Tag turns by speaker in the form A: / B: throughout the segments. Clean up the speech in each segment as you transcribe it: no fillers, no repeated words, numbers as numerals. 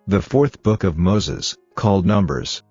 A: The fourth book of Moses, called Numbers.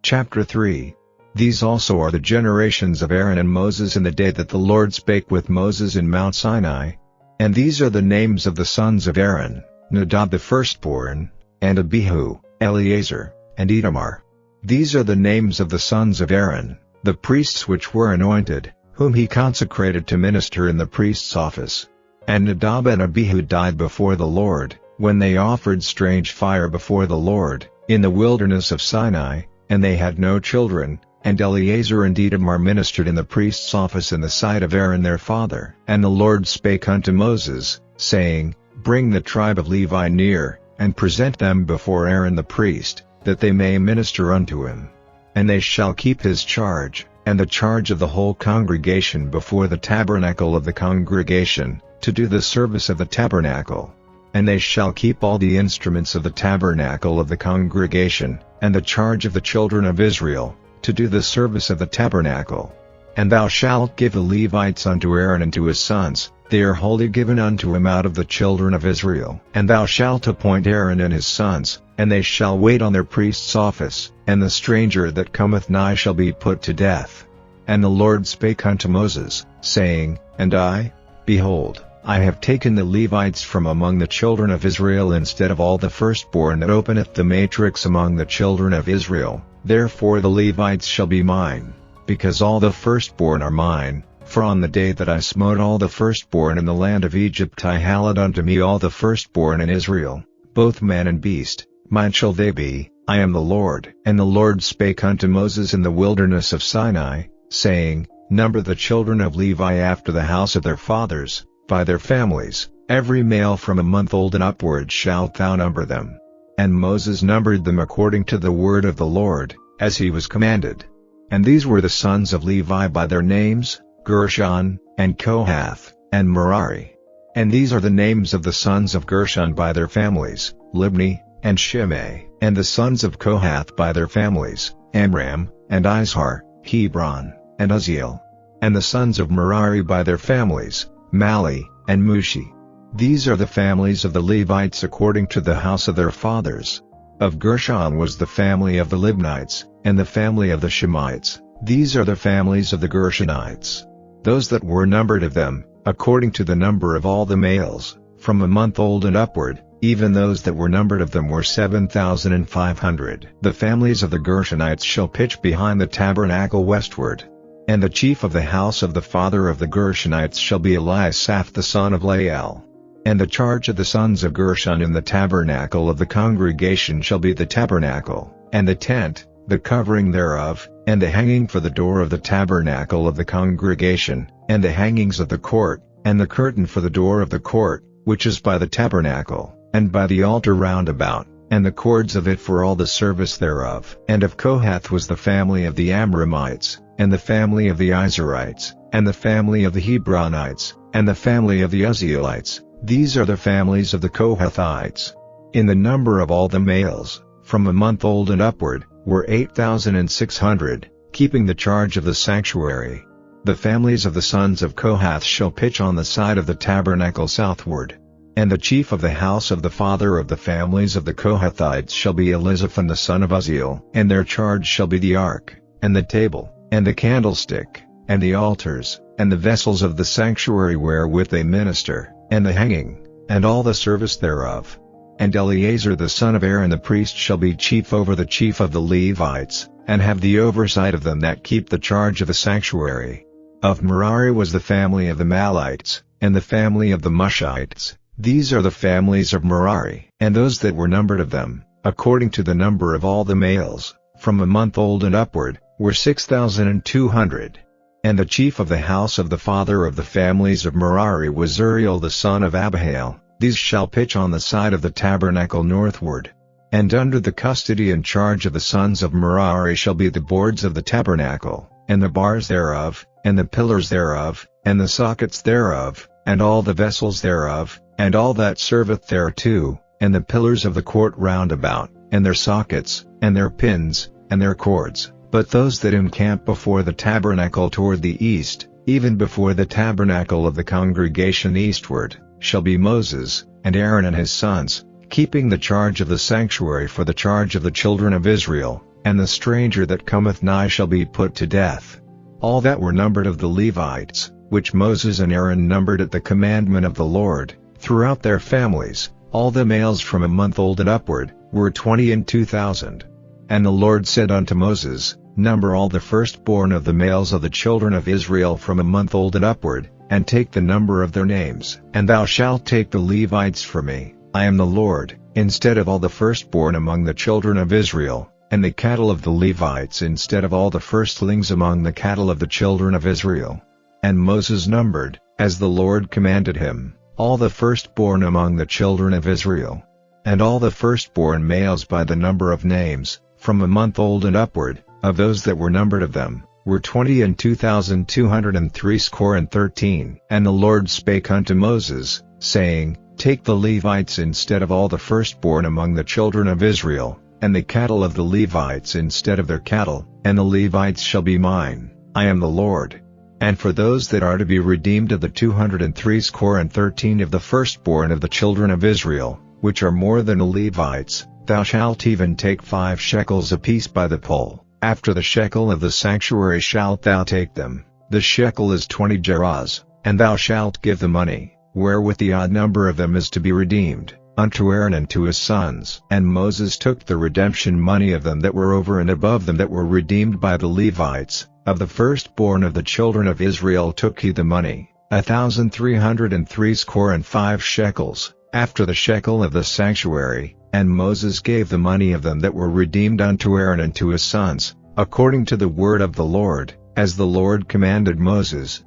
A: Chapter 3. These also are the generations of Aaron and Moses in the day that the Lord spake with Moses in Mount Sinai. And these are the names of the sons of Aaron, Nadab the firstborn, and Abihu, Eleazar, and Itamar. These are the names of the sons of Aaron, the priests which were anointed, whom he consecrated to minister in the priest's office. And Nadab and Abihu died before the Lord, when they offered strange fire before the Lord, in the wilderness of Sinai, and they had no children. And Eleazar and Itamar ministered in the priest's office in the sight of Aaron their father. And the Lord spake unto Moses, saying, Bring the tribe of Levi near, and present them before Aaron the priest, that they may minister unto him. And they shall keep his charge, and the charge of the whole congregation before the tabernacle of the congregation, to do the service of the tabernacle. And they shall keep all the instruments of the tabernacle of the congregation, and the charge of the children of Israel, to do the service of the tabernacle. And thou shalt give the Levites unto Aaron and to his sons, they are wholly given unto him out of the children of Israel. And thou shalt appoint Aaron and his sons, and they shall wait on their priest's office, and the stranger that cometh nigh shall be put to death. And the Lord spake unto Moses, saying, And I, behold, I have taken the Levites from among the children of Israel instead of all the firstborn that openeth the matrix among the children of Israel. Therefore the Levites shall be mine, because all the firstborn are mine. For on the day that I smote all the firstborn in the land of Egypt I hallowed unto me all the firstborn in Israel, both man and beast, mine shall they be, I am the Lord. And the Lord spake unto Moses in the wilderness of Sinai, saying, Number the children of Levi after the house of their fathers, by their families, every male from a month old and upward shalt thou number them. And Moses numbered them according to the word of the Lord, as he was commanded. And these were the sons of Levi by their names, Gershon, and Kohath, and Merari. And these are the names of the sons of Gershon by their families, Libni, and Shimei. And the sons of Kohath by their families, Amram, and Izhar, Hebron, and Uzziel. And the sons of Merari by their families, Mali, and Mushi. These are the families of the Levites according to the house of their fathers. Of Gershon was the family of the Libnites, and the family of the Shemites. These are the families of the Gershonites. Those that were numbered of them, according to the number of all the males, from a month old and upward, even those that were numbered of them were 7,500. The families of the Gershonites shall pitch behind the tabernacle westward. And the chief of the house of the father of the Gershonites shall be Eliasaph the son of Lael. And the charge of the sons of Gershon in the tabernacle of the congregation shall be the tabernacle, and the tent, the covering thereof, and the hanging for the door of the tabernacle of the congregation, and the hangings of the court, and the curtain for the door of the court, which is by the tabernacle, and by the altar round about, and the cords of it for all the service thereof. And of Kohath was the family of the Amramites, and the family of the Izharites, and the family of the Hebronites, and the family of the Uzzielites. These are the families of the Kohathites. In the number of all the males, from a month old and upward, were 8,600, keeping the charge of the sanctuary. The families of the sons of Kohath shall pitch on the side of the tabernacle southward. And the chief of the house of the father of the families of the Kohathites shall be Elizaphan the son of Uzziel. And their charge shall be the ark, and the table, and the candlestick, and the altars, and the vessels of the sanctuary wherewith they minister, and the hanging, and all the service thereof. And Eleazar the son of Aaron the priest shall be chief over the chief of the Levites, and have the oversight of them that keep the charge of the sanctuary. Of Merari was the family of the Malites, and the family of the Mushites. These are the families of Merari. And those that were numbered of them, according to the number of all the males, from a month old and upward, were 6,200. And the chief of the house of the father of the families of Merari was Uriel the son of Abihail. These shall pitch on the side of the tabernacle northward. And under the custody and charge of the sons of Merari shall be the boards of the tabernacle, and the bars thereof, and the pillars thereof, and the sockets thereof, and all the vessels thereof, and all that serveth thereto, and the pillars of the court round about, and their sockets, and their pins, and their cords. But those that encamp before the tabernacle toward the east, even before the tabernacle of the congregation eastward, shall be Moses, and Aaron and his sons, keeping the charge of the sanctuary for the charge of the children of Israel, and the stranger that cometh nigh shall be put to death. All that were numbered of the Levites, which Moses and Aaron numbered at the commandment of the Lord, throughout their families, all the males from a month old and upward, were 22,000. And the Lord said unto Moses, Number all the firstborn of the males of the children of Israel from a month old and upward, and take the number of their names. And thou shalt take the Levites for me, I am the Lord, instead of all the firstborn among the children of Israel, and the cattle of the Levites instead of all the firstlings among the cattle of the children of Israel. And Moses numbered, as the Lord commanded him, all the firstborn among the children of Israel. And all the firstborn males by the number of names, from a month old and upward, of those that were numbered of them, were 22,213. And the Lord spake unto Moses, saying, Take the Levites instead of all the firstborn among the children of Israel, and the cattle of the Levites instead of their cattle, and the Levites shall be mine, I am the Lord. And for those that are to be redeemed of the 213 of the firstborn of the children of Israel, which are more than the Levites, thou shalt even take 5 shekels apiece by the poll. After the shekel of the sanctuary shalt thou take them, the shekel is 20 gerahs, and thou shalt give the money, wherewith the odd number of them is to be redeemed, unto Aaron and to his sons. And Moses took the redemption money of them that were over and above them that were redeemed by the Levites, of the firstborn of the children of Israel took he the money, 1,365 shekels, after the shekel of the sanctuary. And Moses gave the money of them that were redeemed unto Aaron and to his sons, according to the word of the Lord, as the Lord commanded Moses.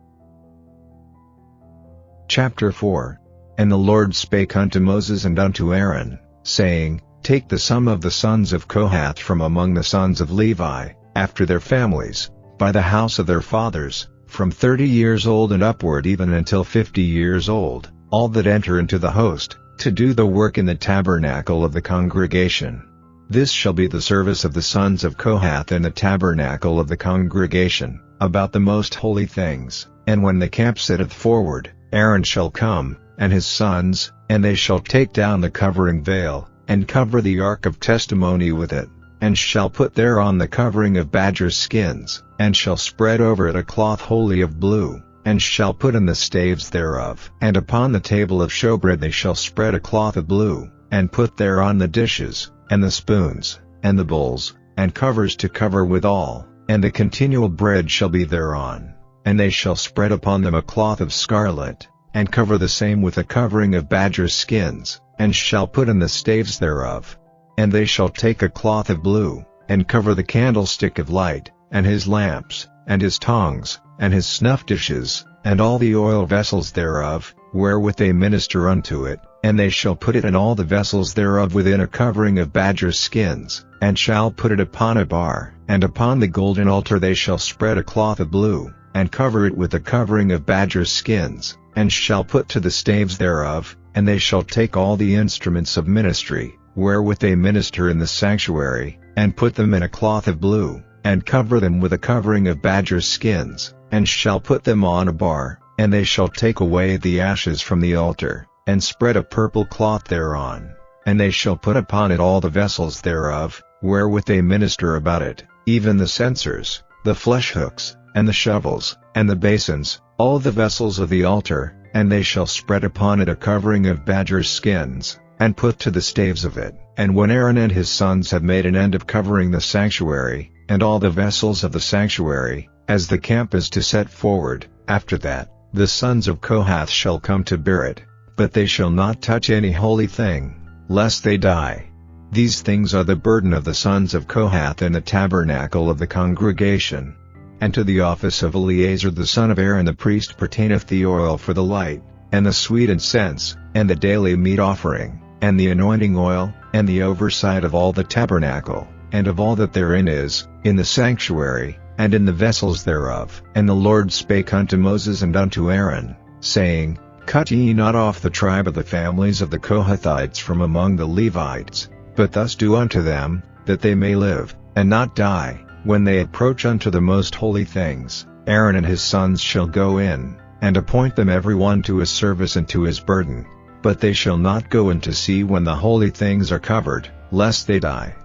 A: Chapter 4. And the Lord spake unto Moses and unto Aaron, saying, Take the sum of the sons of Kohath from among the sons of Levi, after their families, by the house of their fathers, from 30 years old and upward even until 50 years old, all that enter into the host, to do the work in the tabernacle of the congregation. This shall be the service of the sons of Kohath in the tabernacle of the congregation, about the most holy things. And when the camp setteth forward, Aaron shall come, and his sons, and they shall take down the covering veil, and cover the ark of testimony with it, and shall put thereon the covering of badger skins, and shall spread over it a cloth wholly of blue, and shall put in the staves thereof. And upon the table of showbread they shall spread a cloth of blue, and put thereon the dishes, and the spoons, and the bowls, and covers to cover withal, and the continual bread shall be thereon. And they shall spread upon them a cloth of scarlet, and cover the same with a covering of badger skins, and shall put in the staves thereof. And they shall take a cloth of blue, and cover the candlestick of light, and his lamps, and his tongs, and his snuff dishes, and all the oil vessels thereof, wherewith they minister unto it, and they shall put it in all the vessels thereof within a covering of badger skins, and shall put it upon a bar. And upon the golden altar they shall spread a cloth of blue, and cover it with a covering of badger skins, and shall put to the staves thereof. And they shall take all the instruments of ministry, wherewith they minister in the sanctuary, and put them in a cloth of blue, and cover them with a covering of badger skins, and shall put them on a bar. And they shall take away the ashes from the altar, and spread a purple cloth thereon. And they shall put upon it all the vessels thereof, wherewith they minister about it, even the censers, the flesh hooks, and the shovels, and the basins, all the vessels of the altar. And they shall spread upon it a covering of badger skins, and put to the staves of it. And when Aaron and his sons have made an end of covering the sanctuary, and all the vessels of the sanctuary, as the camp is to set forward, after that, the sons of Kohath shall come to B.R.E.A.D, but they shall not touch any holy thing, lest they die. These things are the burden of the sons of Kohath in the tabernacle of the congregation. And to the office of Eleazar the son of Aaron the priest pertaineth the oil for the light, and the sweet incense, and the daily meat offering, and the anointing oil, and the oversight of all the tabernacle, and of all that therein is, in the sanctuary, and in the vessels thereof. And the Lord spake unto Moses and unto Aaron, saying, Cut ye not off the tribe of the families of the Kohathites from among the Levites, but thus do unto them, that they may live, and not die. When they approach unto the most holy things, Aaron and his sons shall go in, and appoint them every one to his service and to his burden. But they shall not go in to see when the holy things are covered, lest they die.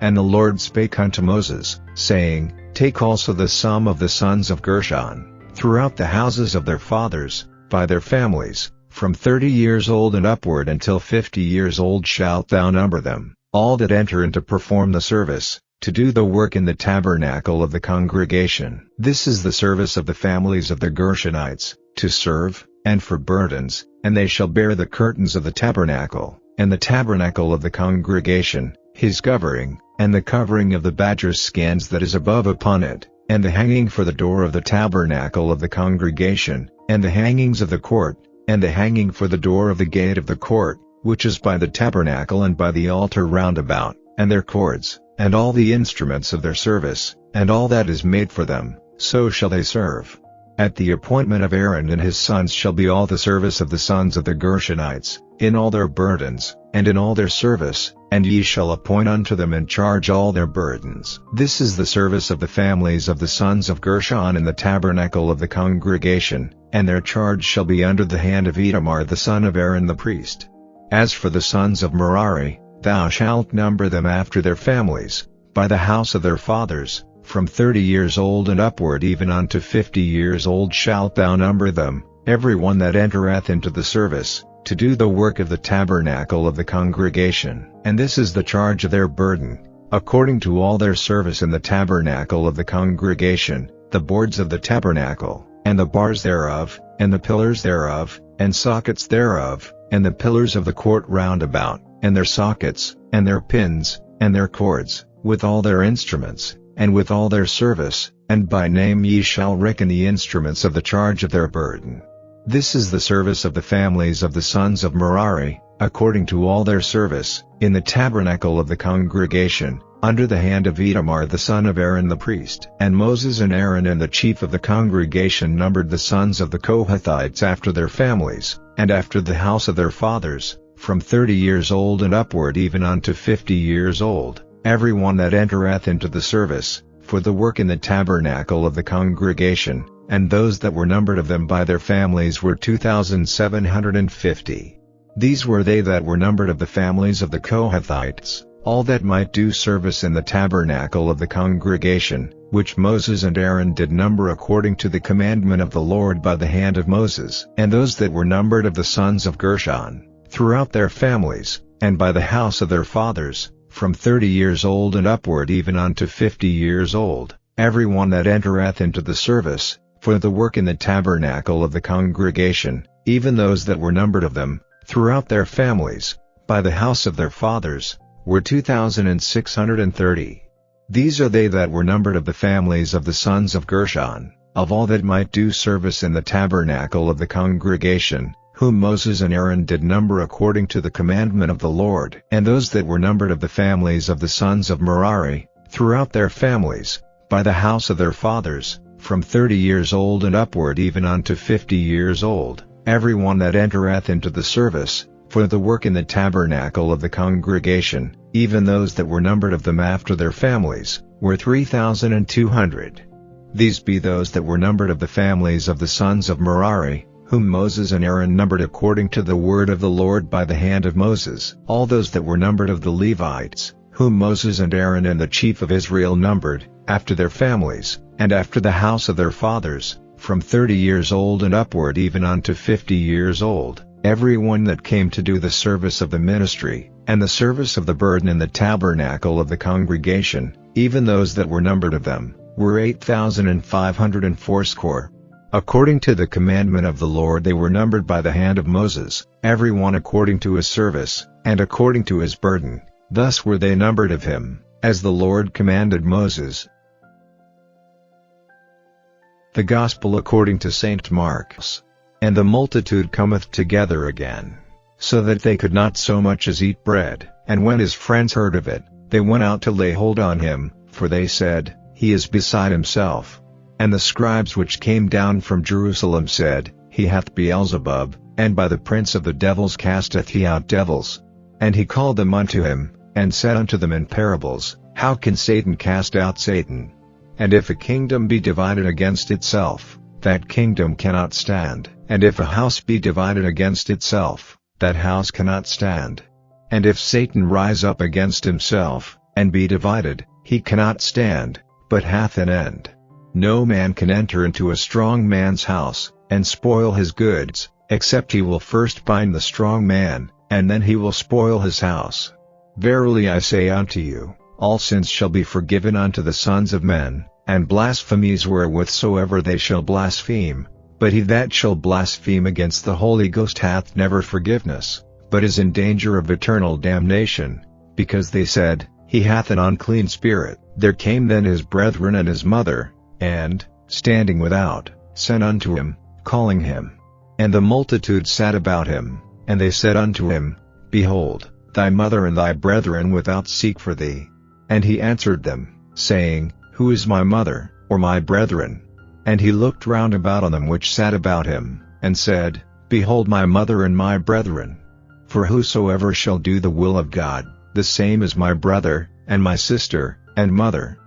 A: And the Lord spake unto Moses, saying, Take also the sum of the sons of Gershon, throughout the houses of their fathers, by their families, from 30 years old and upward until 50 years old shalt thou number them, all that enter in to perform the service, to do the work in the tabernacle of the congregation. This is the service of the families of the Gershonites, to serve, and for burdens, and they shall bear the curtains of the tabernacle, and the tabernacle of the congregation, his covering, and the covering of the badger's skins that is above upon it, and the hanging for the door of the tabernacle of the congregation, and the hangings of the court, and the hanging for the door of the gate of the court, which is by the tabernacle and by the altar round about, and their cords, and all the instruments of their service, and all that is made for them, so shall they serve. At the appointment of Aaron and his sons shall be all the service of the sons of the Gershonites, in all their burdens, and in all their service, and ye shall appoint unto them in charge all their burdens. This is the service of the families of the sons of Gershon in the tabernacle of the congregation, and their charge shall be under the hand of Ithamar the son of Aaron the priest. As for the sons of Merari, thou shalt number them after their families, by the house of their fathers, from 30 years old and upward even unto 50 years old shalt thou number them, every one that entereth into the service, to do the work of the tabernacle of the congregation. And this is the charge of their burden, according to all their service in the tabernacle of the congregation, the boards of the tabernacle, and the bars thereof, and the pillars thereof, and sockets thereof, and the pillars of the court round about, and their sockets, and their pins, and their cords, with all their instruments, and with all their service, and by name ye shall reckon the instruments of the charge of their burden. This is the service of the families of the sons of Merari, according to all their service, in the tabernacle of the congregation, under the hand of Ithamar the son of Aaron the priest. And Moses and Aaron and the chief of the congregation numbered the sons of the Kohathites after their families, and after the house of their fathers, from 30 years old and upward even unto 50 years old, every one that entereth into the service, for the work in the tabernacle of the congregation, and those that were numbered of them by their families were 2,750. These were they that were numbered of the families of the Kohathites, all that might do service in the tabernacle of the congregation, which Moses and Aaron did number according to the commandment of the Lord by the hand of Moses. And those that were numbered of the sons of Gershon, throughout their families, and by the house of their fathers, from 30 years old and upward even unto 50 years old, every one that entereth into the service, for the work in the tabernacle of the congregation, even those that were numbered of them, throughout their families, by the house of their fathers, were 2,630. These are they that were numbered of the families of the sons of Gershon, of all that might do service in the tabernacle of the congregation, whom Moses and Aaron did number according to the commandment of the Lord. And those that were numbered of the families of the sons of Merari, throughout their families, by the house of their fathers, from 30 years old and upward even unto 50 years old, every one that entereth into the service, for the work in the tabernacle of the congregation, even those that were numbered of them after their families, were 3,200. These be those that were numbered of the families of the sons of Merari, whom Moses and Aaron numbered according to the word of the Lord by the hand of Moses. All those that were numbered of the Levites, whom Moses and Aaron and the chief of Israel numbered, after their families, and after the house of their fathers, from 30 years old and upward even unto 50 years old, every one that came to do the service of the ministry, and the service of the burden in the tabernacle of the congregation, even those that were numbered of them, were 8,540. According to the commandment of the Lord they were numbered by the hand of Moses, every one according to his service, and according to his burden, thus were they numbered of him, as the Lord commanded Moses. The Gospel according to St. Mark. And the multitude cometh together again, so that they could not so much as eat bread. And when his friends heard of it, they went out to lay hold on him, for they said, He is beside himself. And the scribes which came down from Jerusalem said, He hath Beelzebub, and by the prince of the devils casteth he out devils. And he called them unto him, and said unto them in parables, How can Satan cast out Satan? And if a kingdom be divided against itself, that kingdom cannot stand. And if a house be divided against itself, that house cannot stand. And if Satan rise up against himself, and be divided, he cannot stand, but hath an end. No man can enter into a strong man's house, and spoil his goods, except he will first bind the strong man, and then he will spoil his house. Verily I say unto you, all sins shall be forgiven unto the sons of men, and blasphemies wherewithsoever they shall blaspheme, but he that shall blaspheme against the Holy Ghost hath never forgiveness, but is in danger of eternal damnation, because they said, He hath an unclean spirit. There came then his brethren and his mother, and, standing without, sent unto him, calling him. And the multitude sat about him, and they said unto him, Behold, thy mother and thy brethren without seek for thee. And he answered them, saying, Who is my mother, or my brethren? And he looked round about on them which sat about him, and said, Behold my mother and my brethren. For whosoever shall do the will of God, the same is my brother, and my sister, and mother.